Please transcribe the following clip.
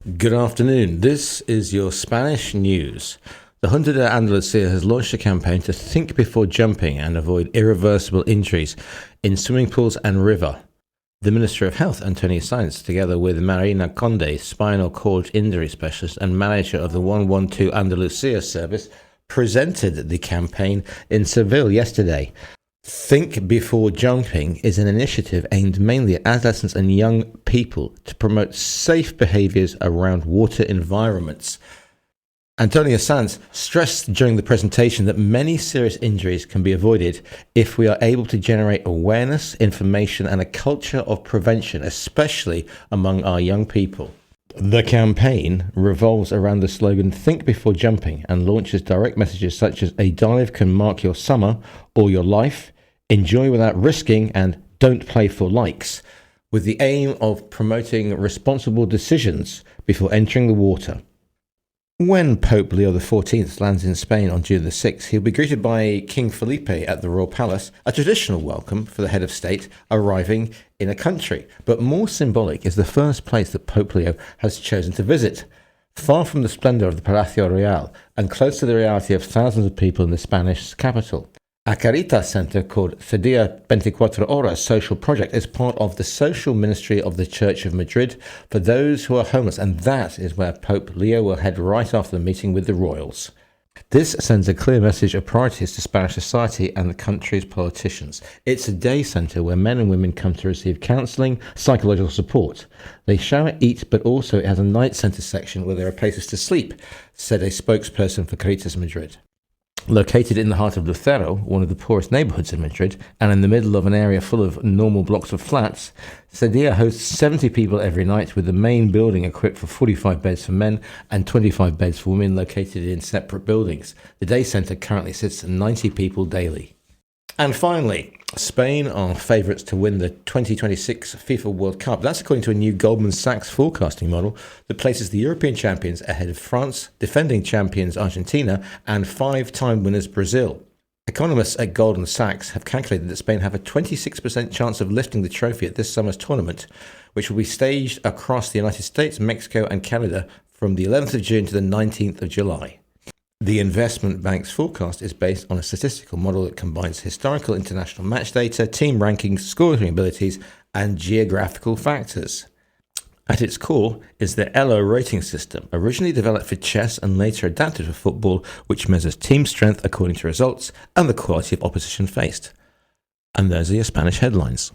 Good afternoon. This is your Spanish news. The Junta de Andalucía has launched a campaign to think before jumping and avoid irreversible injuries in swimming pools and river. The Minister of Health, Antonio Sanz, together with Marina Conde, spinal cord injury specialist and manager of the 112 Andalucía service, presented the campaign in Seville yesterday. Think Before Jumping is an initiative aimed mainly at adolescents and young people to promote safe behaviours around water environments. Antonio Sanz stressed during the presentation that many serious injuries can be avoided if we are able to generate awareness, information and a culture of prevention, especially among our young people. The campaign revolves around the slogan "Think Before Jumping" and launches direct messages such as "A dive can mark your summer or your life," "Enjoy without risking," and "Don't play for likes," with the aim of promoting responsible decisions before entering the water. When Pope Leo XIV lands in Spain on June the 6th, he'll be greeted by King Felipe at the Royal Palace, a traditional welcome for the head of state arriving in a country. But more symbolic is the first place that Pope Leo has chosen to visit. Far from the splendour of the Palacio Real and close to the reality of thousands of people in the Spanish capital. A Caritas Centre called Cediya 24 Horas Social Project is part of the social ministry of the Church of Madrid for those who are homeless, and that is where Pope Leo will head right after the meeting with the royals. This sends a clear message of priorities to Spanish society and the country's politicians. It's a day centre where men and women come to receive counselling, psychological support. They shower, eat, but also it has a night centre section where there are places to sleep, said a spokesperson for Caritas Madrid. Located in the heart of Lucero, one of the poorest neighbourhoods in Madrid, and in the middle of an area full of normal blocks of flats, Cediya hosts 70 people every night, with the main building equipped for 45 beds for men and 25 beds for women located in separate buildings. The day centre currently sits at 90 people daily. And finally, Spain are favourites to win the 2026 FIFA World Cup. That's according to a new Goldman Sachs forecasting model that places the European champions ahead of France, defending champions Argentina, and five-time winners Brazil. Economists at Goldman Sachs have calculated that Spain have a 26% chance of lifting the trophy at this summer's tournament, which will be staged across the United States, Mexico and Canada from the 11th of June to the 19th of July. The investment bank's forecast is based on a statistical model that combines historical international match data, team rankings, scoring abilities, and geographical factors. At its core is the ELO rating system, originally developed for chess and later adapted for football, which measures team strength according to results and the quality of opposition faced. And those are your Spanish headlines.